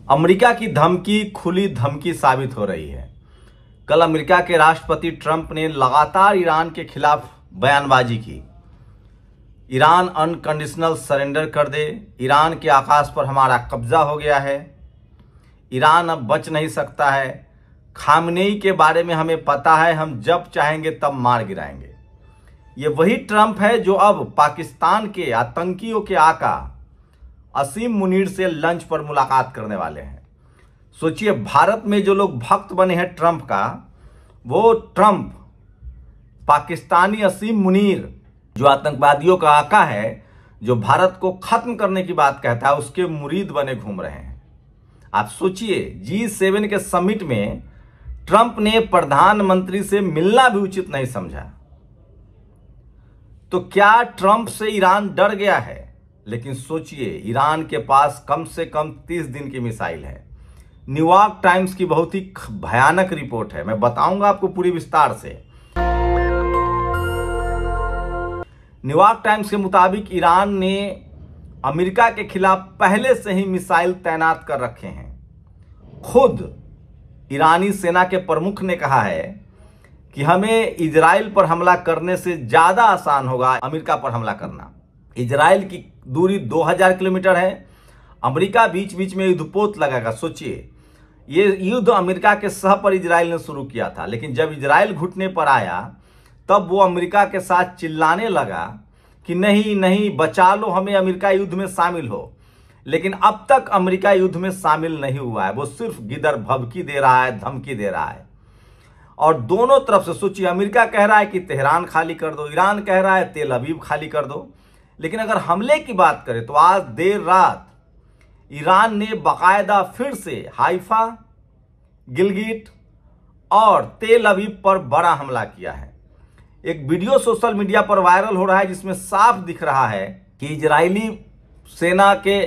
America की धमकी खुली धमकी साबित हो रही है। कल अमेरिका के राष्ट्रपति ट्रंप ने लगातार ईरान के खिलाफ बयानबाजी की। ईरान अनकंडीशनल सरेंडर कर दे, ईरान के आकाश पर हमारा कब्जा हो गया है, ईरान अब बच नहीं सकता है, खामनेई के बारे में हमें पता है, हम जब चाहेंगे तब मार गिराएंगे। ये वही ट्रंप है जो अब पाकिस्तान के आतंकियों के आका असीम मुनीर से लंच पर मुलाकात करने वाले हैं। सोचिए, भारत में जो लोग भक्त बने हैं ट्रंप का, वो ट्रंप पाकिस्तानी असीम मुनीर जो आतंकवादियों का आका है, जो भारत को खत्म करने की बात कहता है, उसके मुरीद बने घूम रहे हैं। आप सोचिए, G7 के समिट में ट्रंप ने प्रधानमंत्री से मिलना भी उचित नहीं समझा। तो क्या ट्रंप से ईरान डर गया है? लेकिन सोचिए, ईरान के पास कम से कम 30 दिन की मिसाइल है। न्यूयॉर्क टाइम्स की बहुत ही भयानक रिपोर्ट है, मैं बताऊंगा आपको पूरी विस्तार से। न्यूयॉर्क टाइम्स के मुताबिक ईरान ने अमेरिका के खिलाफ पहले से ही मिसाइल तैनात कर रखे हैं। खुद ईरानी सेना के प्रमुख ने कहा है कि हमें इजराइल पर हमला करने से ज्यादा आसान होगा अमेरिका पर हमला करना। इजराइल की दूरी 2000 किलोमीटर है, अमेरिका बीच बीच में युद्धपोत लगाएगा। सोचिए, ये युद्ध अमेरिका के सह पर इजराइल ने शुरू किया था, लेकिन जब इजराइल घुटने पर आया तब वो अमेरिका के साथ चिल्लाने लगा कि नहीं नहीं, बचा लो हमें, अमेरिका युद्ध में शामिल हो। लेकिन अब तक अमेरिका युद्ध में शामिल नहीं हुआ है, वो सिर्फ गिदर भभकी दे रहा है, धमकी दे रहा है। और दोनों तरफ से सोचिए, अमेरिका कह रहा है कि तेहरान खाली कर दो, ईरान कह रहा है तेल अवीव खाली कर दो। लेकिन अगर हमले की बात करें तो आज देर रात ईरान ने बाकायदा फिर से हाइफा, गिलगिट और तेल अवीव पर बड़ा हमला किया है। एक वीडियो सोशल मीडिया पर वायरल हो रहा है जिसमें साफ दिख रहा है कि इजरायली सेना के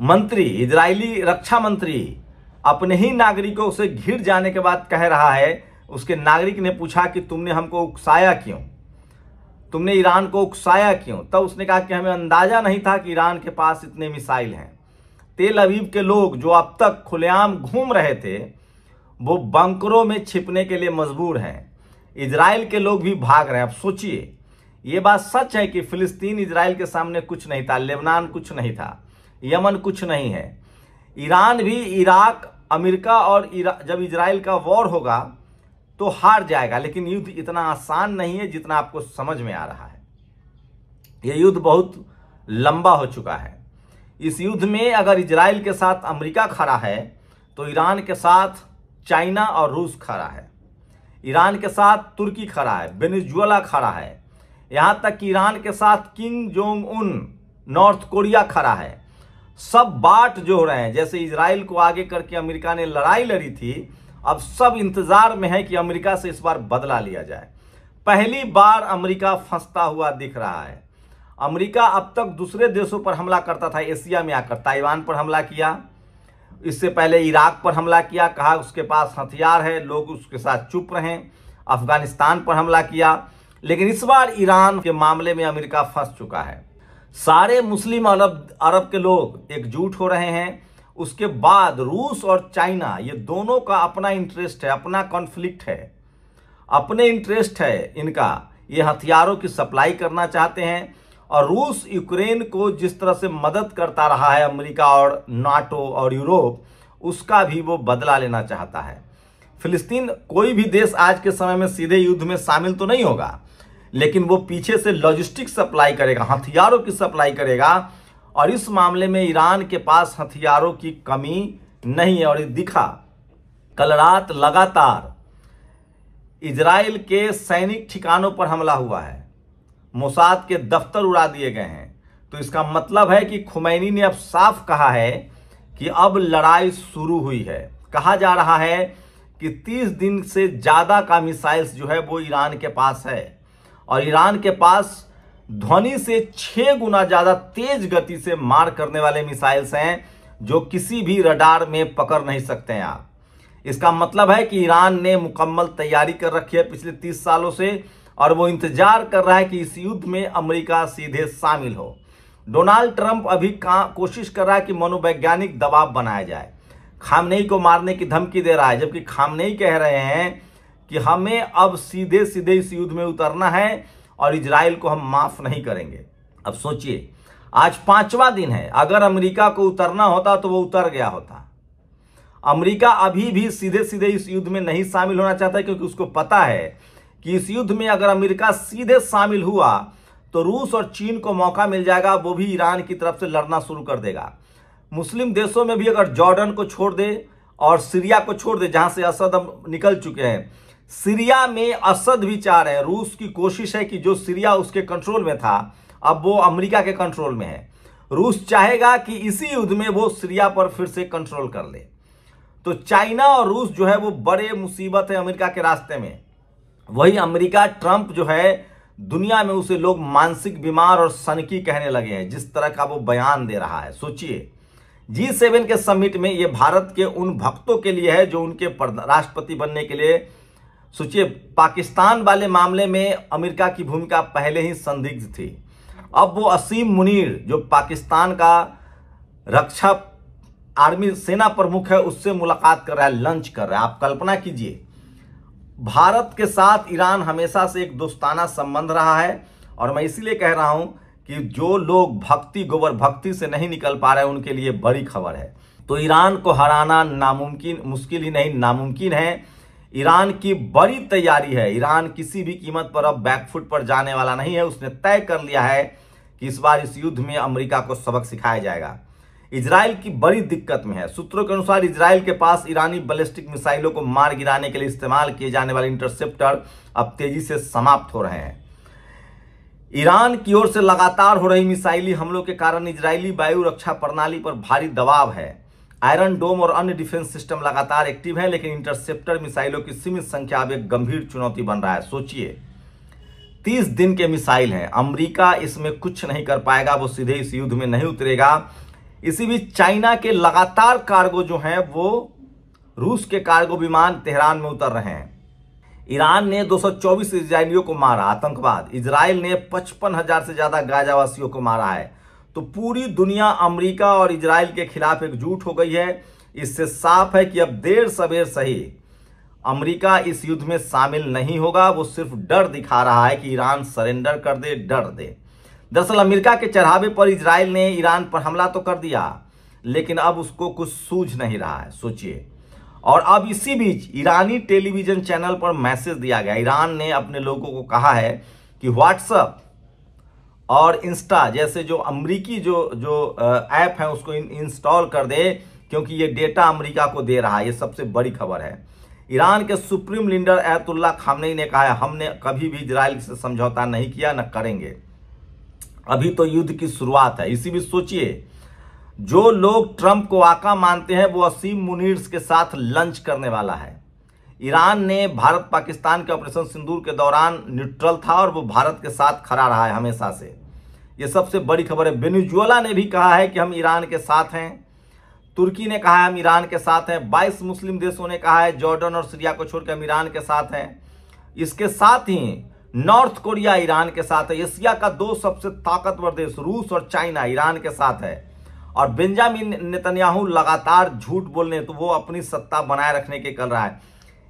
मंत्री, इजरायली रक्षा मंत्री अपने ही नागरिकों से घिर जाने के बाद कह रहा है, उसके नागरिक ने पूछा कि तुमने हमको उकसाया क्यों, तुमने ईरान को उकसाया क्यों? तब उसने कहा कि हमें अंदाजा नहीं था कि ईरान के पास इतने मिसाइल हैं। तेल अवीव के लोग जो अब तक खुलेआम घूम रहे थे, वो बंकरों में छिपने के लिए मजबूर हैं। इजराइल के लोग भी भाग रहे हैं। अब सोचिए, ये बात सच है कि फिलिस्तीन इजराइल के सामने कुछ नहीं था, लेबनान कुछ नहीं था, यमन कुछ नहीं है। ईरान भी इराक, अमेरिका और जब इजराइल का वॉर होगा तो हार जाएगा। लेकिन युद्ध इतना आसान नहीं है जितना आपको समझ में आ रहा है। यह युद्ध बहुत लंबा हो चुका है। इस युद्ध में अगर इजराइल के साथ अमेरिका खड़ा है तो ईरान के साथ चाइना और रूस खड़ा है, ईरान के साथ तुर्की खड़ा है, वेनेजुएला खड़ा है, यहां तक कि ईरान के साथ Kim Jong Un, north Korea खड़ा है। सब बाट जो रहे हैं, जैसे इजराइल को आगे करके अमेरिका ने लड़ाई लड़ी थी, अब सब इंतजार में है कि अमेरिका से इस बार बदला लिया जाए। पहली बार अमेरिका फंसता हुआ दिख रहा है। अमेरिका अब तक दूसरे देशों पर हमला करता था, एशिया में आकर ताइवान पर हमला किया, इससे पहले इराक पर हमला किया, कहा उसके पास हथियार है, लोग उसके साथ चुप रहें। अफगानिस्तान पर हमला किया। लेकिन इस बार ईरान के मामले में अमेरिका फंस चुका है। सारे मुस्लिम अरब के लोग एकजुट हो रहे हैं। उसके बाद रूस और चाइना, ये दोनों का अपना इंटरेस्ट है, अपना कॉन्फ्लिक्ट है, अपने इंटरेस्ट है इनका। ये हथियारों की सप्लाई करना चाहते हैं। और रूस यूक्रेन को जिस तरह से मदद करता रहा है अमेरिका और नाटो और यूरोप, उसका भी वो बदला लेना चाहता है। फिलिस्तीन, कोई भी देश आज के समय में सीधे युद्ध में शामिल तो नहीं होगा, लेकिन वो पीछे से लॉजिस्टिक सप्लाई करेगा, हथियारों की सप्लाई करेगा। और इस मामले में ईरान के पास हथियारों की कमी नहीं है। और ये दिखा, कल रात लगातार इजराइल के सैनिक ठिकानों पर हमला हुआ है, मोसाद के दफ्तर उड़ा दिए गए हैं। तो इसका मतलब है कि खुमैनी ने अब साफ कहा है कि अब लड़ाई शुरू हुई है। कहा जा रहा है कि 30 दिन से ज्यादा का मिसाइल्स जो है वो ईरान के पास है। और ईरान के पास ध्वनि से 6 गुना ज्यादा तेज गति से मार करने वाले मिसाइल्स हैं, जो किसी भी रडार में पकड़ नहीं सकते हैं आप। इसका मतलब है कि ईरान ने मुकम्मल तैयारी कर रखी है पिछले 30 सालों से, और वो इंतजार कर रहा है कि इस युद्ध में अमेरिका सीधे शामिल हो। डोनाल्ड ट्रंप अभी कोशिश कर रहा है कि मनोवैज्ञानिक दबाव बनाया जाए, खामनेई को मारने की धमकी दे रहा है, जबकि खामनेई कह रहे हैं कि हमें अब सीधे सीधे इस युद्ध में उतरना है और इजराइल को हम माफ नहीं करेंगे। अब सोचिए, आज 5वां दिन है, अगर अमेरिका को उतरना होता तो वो उतर गया होता। अमेरिका अभी भी सीधे सीधे इस युद्ध में नहीं शामिल होना चाहता, क्योंकि उसको पता है कि इस युद्ध में अगर अमेरिका सीधे शामिल हुआ तो रूस और चीन को मौका मिल जाएगा, वो भी ईरान की तरफ से लड़ना शुरू कर देगा। मुस्लिम देशों में भी अगर जॉर्डन को छोड़ दे और सीरिया को छोड़ दे, जहां से असद अब निकल चुके हैं, सीरिया में असद भी चाह रहे हैं। रूस की कोशिश है कि जो सीरिया उसके कंट्रोल में था अब वो अमेरिका के कंट्रोल में है। रूस चाहेगा कि इसी युद्ध में वो सीरिया पर फिर से कंट्रोल कर ले। तो चाइना और रूस जो है वो बड़े मुसीबत है अमेरिका के रास्ते में। वही अमेरिका, ट्रंप जो है, दुनिया में उसे लोग मानसिक बीमार और सनकी कहने लगे हैं, जिस तरह का वो बयान दे रहा है। सोचिए, G7 के समिट में ये भारत के उन भक्तों के लिए है जो उनके राष्ट्रपति बनने के लिए, सोचिए, पाकिस्तान वाले मामले में अमेरिका की भूमिका पहले ही संदिग्ध थी। अब वो असीम मुनीर जो पाकिस्तान का रक्षा आर्मी सेना प्रमुख है, उससे मुलाकात कर रहा है, लंच कर रहा है। आप कल्पना कीजिए, भारत के साथ ईरान हमेशा से एक दोस्ताना संबंध रहा है। और मैं इसीलिए कह रहा हूं कि जो लोग भक्ति गोबर भक्ति से नहीं निकल पा रहे हैं उनके लिए बड़ी खबर है। तो ईरान को हराना नामुमकिन, मुश्किल ही नहीं नामुमकिन है। ईरान की बड़ी तैयारी है। ईरान किसी भी कीमत पर अब बैकफुट पर जाने वाला नहीं है। उसने तय कर लिया है कि इस बार इस युद्ध में अमेरिका को सबक सिखाया जाएगा। इजराइल की बड़ी दिक्कत में है। सूत्रों के अनुसार इजराइल के पास ईरानी बैलिस्टिक मिसाइलों को मार गिराने के लिए इस्तेमाल किए जाने वाले इंटरसेप्टर अब तेजी से समाप्त हो रहे हैं। ईरान की ओर से लगातार हो रही मिसाइली हमलों के कारण इजरायली वायु रक्षा प्रणाली पर भारी दबाव है। आयरन डोम और अन्य डिफेंस सिस्टम लगातार एक्टिव है, लेकिन इंटरसेप्टर मिसाइलों की सीमित संख्या अब एक गंभीर चुनौती बन रहा है। सोचिए, 30 दिन के मिसाइल हैं। अमेरिका इसमें कुछ नहीं कर पाएगा, वो सीधे इस युद्ध में नहीं उतरेगा। इसी बीच चाइना के लगातार कार्गो जो हैं वो रूस के कार्गो विमान तेहरान में उतर रहे हैं। ईरान ने 224 इजरायलियों को मारा, आतंकवाद। इजराइल ने 55,000 से ज्यादा गाजावासियों को मारा है। तो पूरी दुनिया अमेरिका और इजराइल के खिलाफ एकजुट हो गई है। इससे साफ है कि अब देर सवेर सही अमेरिका इस युद्ध में शामिल नहीं होगा। वो सिर्फ डर दिखा रहा है कि ईरान सरेंडर कर दे, डर दे। दरअसल अमेरिका के चढ़ावे पर इजराइल ने ईरान पर हमला तो कर दिया, लेकिन अब उसको कुछ सूझ नहीं रहा है। सोचिए, और अब इसी बीच ईरानी टेलीविजन चैनल पर मैसेज दिया गया। ईरान ने अपने लोगों को कहा है कि व्हाट्सएप और इंस्टा जैसे जो अमेरिकी जो ऐप है उसको इंस्टॉल कर दे, क्योंकि ये डेटा अमेरिका को दे रहा है। ये सबसे बड़ी खबर है। ईरान के सुप्रीम लीडर अयतुल्ला खामनेई ने कहा है, हमने कभी भी इजराइल से समझौता नहीं किया, न करेंगे। अभी तो युद्ध की शुरुआत है। इसी बीच सोचिए, जो लोग ट्रंप को आका मानते हैं वो असीम मुनीर्स के साथ लंच करने वाला है। ईरान ने भारत पाकिस्तान के ऑपरेशन सिंदूर के दौरान न्यूट्रल था और वो भारत के साथ खड़ा रहा है हमेशा से। ये सबसे बड़ी खबर है। वेनेजुएला ने भी कहा है कि हम ईरान के साथ हैं। तुर्की ने कहा है हम ईरान के साथ हैं। 22 मुस्लिम देशों ने कहा है जॉर्डन और सीरिया को छोड़कर हम ईरान के साथ हैं। इसके साथ ही नॉर्थ कोरिया ईरान के साथ है। एशिया का 2 सबसे ताकतवर देश रूस और चाइना ईरान के साथ है। और बेंजामिन नेतन्याहू लगातार झूठ बोलने, तो वो अपनी सत्ता बनाए रखने के कर रहा है।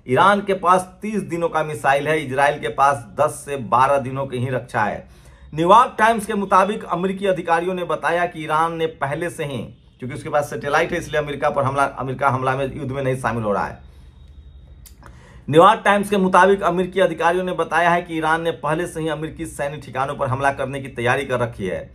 ईरान के पास 30 दिनों का मिसाइल है, इजराइल के पास 10 से 12 दिनों की ही रक्षा है। न्यूयॉर्क टाइम्स के मुताबिक अमेरिकी अधिकारियों ने बताया कि ईरान ने पहले से ही, क्योंकि उसके पास सैटेलाइट है इसलिए अमेरिका हमला में युद्ध में नहीं शामिल हो रहा है। न्यूयॉर्क टाइम्स के मुताबिक अमेरिकी अधिकारियों ने बताया है कि ईरान ने पहले से ही अमेरिकी सैन्य ठिकानों पर हमला करने की तैयारी कर रखी है।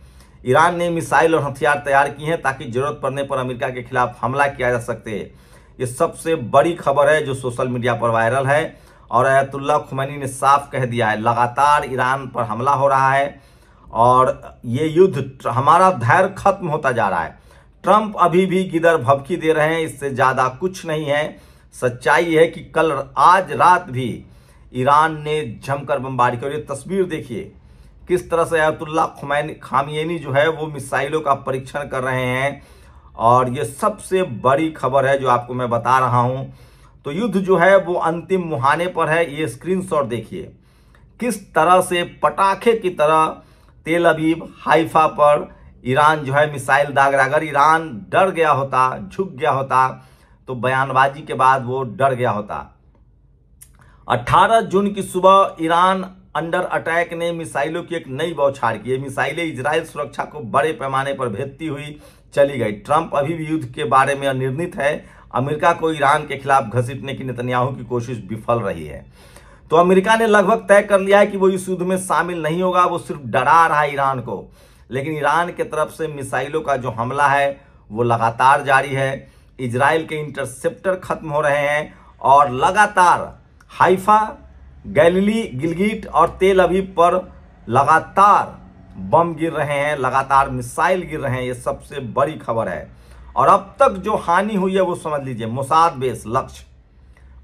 ईरान ने मिसाइल और हथियार तैयार किए हैं ताकि जरूरत पड़ने पर अमेरिका के खिलाफ हमला किया जा सके। ये सबसे बड़ी खबर है जो सोशल मीडिया पर वायरल है। और अयतुल्ला खुमैनी ने साफ कह दिया है, लगातार ईरान पर हमला हो रहा है और ये युद्ध, हमारा धैर्य खत्म होता जा रहा है। ट्रंप अभी भी गिदर भभकी दे रहे हैं, इससे ज्यादा कुछ नहीं है। सच्चाई है कि आज रात भी ईरान ने जमकर बमबारी की। और ये तस्वीर देखिए किस तरह से अयतुल्ला खामेनी जो है वो मिसाइलों का परीक्षण कर रहे हैं। और ये सबसे बड़ी खबर है जो आपको मैं बता रहा हूं। तो युद्ध जो है वो अंतिम मुहाने पर है। ये स्क्रीनशॉट देखिए किस तरह से पटाखे की तरह तेल अवीव, हाइफा पर ईरान जो है मिसाइल दाग रहा। अगर ईरान डर गया होता, झुक गया होता, तो बयानबाजी के बाद वो डर गया होता। 18 जून की सुबह ईरान अंडर अटैक ने मिसाइलों की एक नई बौछार की। ये मिसाइलें इजराइल सुरक्षा को बड़े पैमाने पर भेदती हुई चली गई। ट्रंप अभी भी युद्ध के बारे में अनिर्णित है। अमेरिका को ईरान के खिलाफ घसीटने की नेतन्याहू की कोशिश विफल रही है। तो अमेरिका ने लगभग तय कर लिया है कि वो इस युद्ध में शामिल नहीं होगा, वो सिर्फ डरा रहा है ईरान को। लेकिन ईरान की तरफ से मिसाइलों का जो हमला है वो लगातार जारी है। इजराइल के इंटरसेप्टर खत्म हो रहे हैं और लगातार हाइफा, गैलिली, गिलगिट और तेल अवीव पर लगातार बम गिर रहे हैं, लगातार मिसाइल गिर रहे हैं। ये सबसे बड़ी खबर है। और अब तक जो हानि हुई है वो समझ लीजिए। मोसाद बेस लक्ष्य,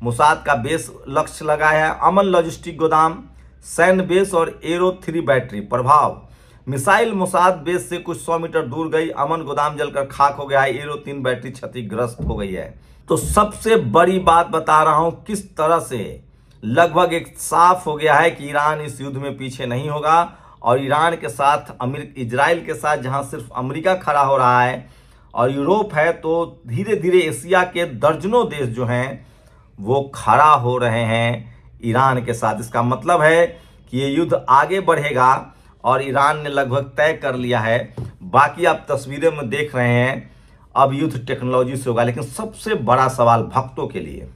मोसाद का बेस लक्ष्य लगाया है। अमन लॉजिस्टिक गोदाम, सैन्य बेस और एरो 3 बैटरी प्रभाव। मिसाइल मोसाद बेस से कुछ 100 मीटर दूर गई। अमन गोदाम जलकर खाक हो गया है। एरो 3 बैटरी क्षतिग्रस्त हो गई है। तो सबसे बड़ी बात बता रहा हूं किस तरह से लगभग एक साफ हो गया है कि ईरान इस युद्ध में पीछे नहीं होगा। और ईरान के साथ इजराइल के साथ जहां सिर्फ अमेरिका खड़ा हो रहा है और यूरोप है, तो धीरे धीरे एशिया के दर्जनों देश जो हैं वो खड़ा हो रहे हैं ईरान के साथ। इसका मतलब है कि ये युद्ध आगे बढ़ेगा और ईरान ने लगभग तय कर लिया है। बाकी आप तस्वीरें में देख रहे हैं, अब युद्ध टेक्नोलॉजी से होगा। लेकिन सबसे बड़ा सवाल भक्तों के लिए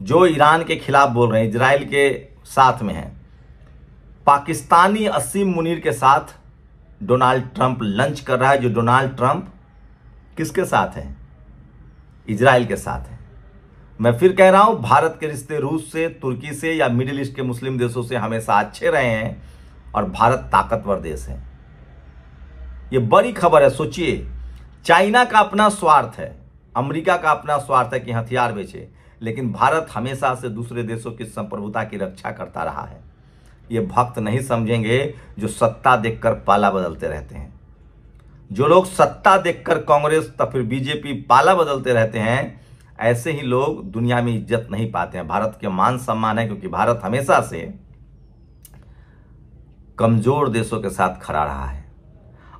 जो ईरान के खिलाफ बोल रहे हैं, इजराइल के साथ में है, पाकिस्तानी असीम मुनीर के साथ डोनाल्ड ट्रंप लंच कर रहा है। जो डोनाल्ड ट्रंप किसके साथ है? इजराइल के साथ है। मैं फिर कह रहा हूं, भारत के रिश्ते रूस से, तुर्की से या मिडिल ईस्ट के मुस्लिम देशों से हमेशा अच्छे रहे हैं और भारत ताकतवर देश है। ये बड़ी खबर है। सोचिए, चाइना का अपना स्वार्थ है, अमेरिका का अपना स्वार्थ है कि हथियार बेचे, लेकिन भारत हमेशा से दूसरे देशों की संप्रभुता की रक्षा करता रहा है। ये भक्त नहीं समझेंगे जो सत्ता देखकर पाला बदलते रहते हैं। जो लोग सत्ता देखकर कांग्रेस तो फिर बीजेपी पाला बदलते रहते हैं, ऐसे ही लोग दुनिया में इज्जत नहीं पाते हैं। भारत के मान सम्मान है क्योंकि भारत हमेशा से कमजोर देशों के साथ खड़ा रहा है।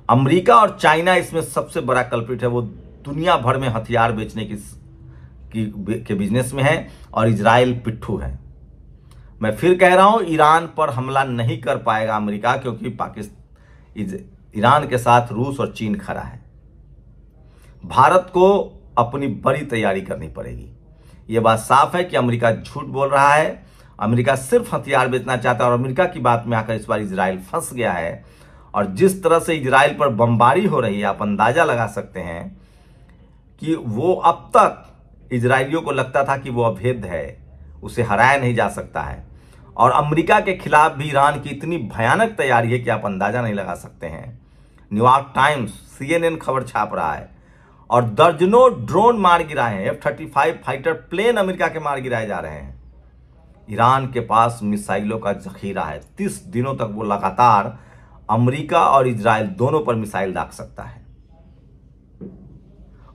अमेरिका और चाइना इसमें सबसे बड़ा कल्प्रिट है। वो दुनिया भर में हथियार बेचने के बिजनेस में है और इजराइल पिट्ठू है। मैं फिर कह रहा हूं, ईरान पर हमला नहीं कर पाएगा अमेरिका, क्योंकि ईरान के साथ रूस और चीन खड़ा है। भारत को अपनी बड़ी तैयारी करनी पड़ेगी। यह बात साफ है कि अमेरिका झूठ बोल रहा है। अमेरिका सिर्फ हथियार बेचना चाहता है और अमेरिका की बात में आकर इस बार इजराइल फंस गया है। और जिस तरह से इजराइल पर बमबारी हो रही है, आप अंदाजा लगा सकते हैं कि वो अब तक इजरायलियों को लगता था कि वो अभेद्य है, उसे हराया नहीं जा सकता है। और अमेरिका के खिलाफ भी ईरान की इतनी भयानक तैयारी है कि आप अंदाजा नहीं लगा सकते हैं। न्यूयॉर्क टाइम्स, CNN खबर छाप रहा है और दर्जनों ड्रोन मार गिराए हैं। F-35 फाइटर प्लेन अमेरिका के मार गिराए जा रहे हैं। ईरान के पास मिसाइलों का जखीरा है। 30 दिनों तक वो लगातार अमेरिका और इजराइल दोनों पर मिसाइल दाग सकता है।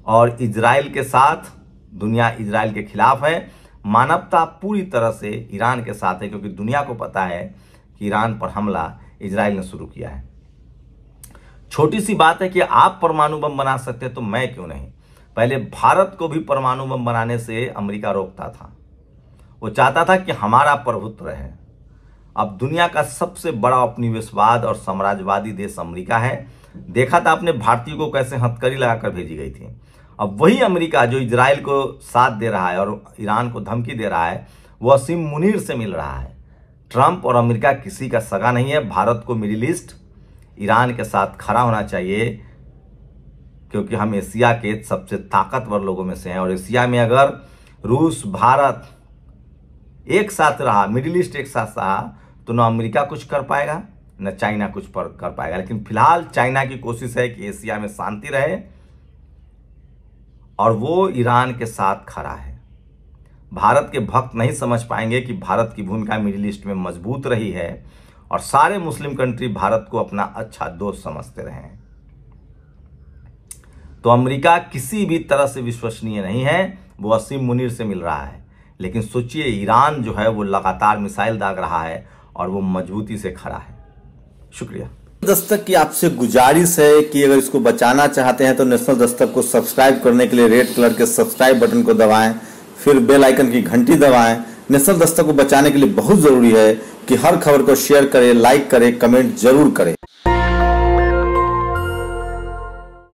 और इजराइल के साथ दुनिया इजराइल के खिलाफ है। मानवता पूरी तरह से ईरान के साथ है, क्योंकि दुनिया को पता है कि ईरान पर हमला इजराइल ने शुरू किया है। छोटी सी बात है कि आप परमाणु बम बना सकते हैं तो मैं क्यों नहीं। पहले भारत को भी परमाणु बम बनाने से अमेरिका रोकता था। वो चाहता था कि हमारा प्रभुत्व रहे। अब दुनिया का सबसे बड़ा उपनिवेशवाद और साम्राज्यवादी देश अमेरिका है। देखा था आपने भारतीयों को कैसे हथकड़ी लगाकर भेजी गई थी। अब वही अमेरिका जो इजराइल को साथ दे रहा है और ईरान को धमकी दे रहा है, वो असीम मुनीर से मिल रहा है। ट्रंप और अमेरिका किसी का सगा नहीं है। भारत को मिडिल ईस्ट, ईरान के साथ खड़ा होना चाहिए, क्योंकि हम एशिया के सबसे ताकतवर लोगों में से हैं। और एशिया में अगर रूस, भारत एक साथ रहा, मिडिल ईस्ट एक साथ रहा, तो न अमेरिका कुछ कर पाएगा न चाइना कुछ कर पाएगा। लेकिन फिलहाल चाइना की कोशिश है कि एशिया में शांति रहे और वो ईरान के साथ खड़ा है। भारत के भक्त नहीं समझ पाएंगे कि भारत की भूमिका मिडिल ईस्ट में मजबूत रही है और सारे मुस्लिम कंट्री भारत को अपना अच्छा दोस्त समझते रहे हैं। तो अमेरिका किसी भी तरह से विश्वसनीय नहीं है। वो असीम मुनीर से मिल रहा है। लेकिन सोचिए, ईरान जो है वो लगातार मिसाइल दाग रहा है और वो मजबूती से खड़ा है। शुक्रिया। दस्तक की आपसे गुजारिश है कि अगर इसको बचाना चाहते हैं तो नेशनल दस्तक को सब्सक्राइब करने के लिए रेड कलर के सब्सक्राइब बटन को दबाएं, फिर बेल आइकन की घंटी दबाएं। नेशनल दस्तक को बचाने के लिए बहुत जरूरी है कि हर खबर को शेयर करें, लाइक करें, कमेंट जरूर करें।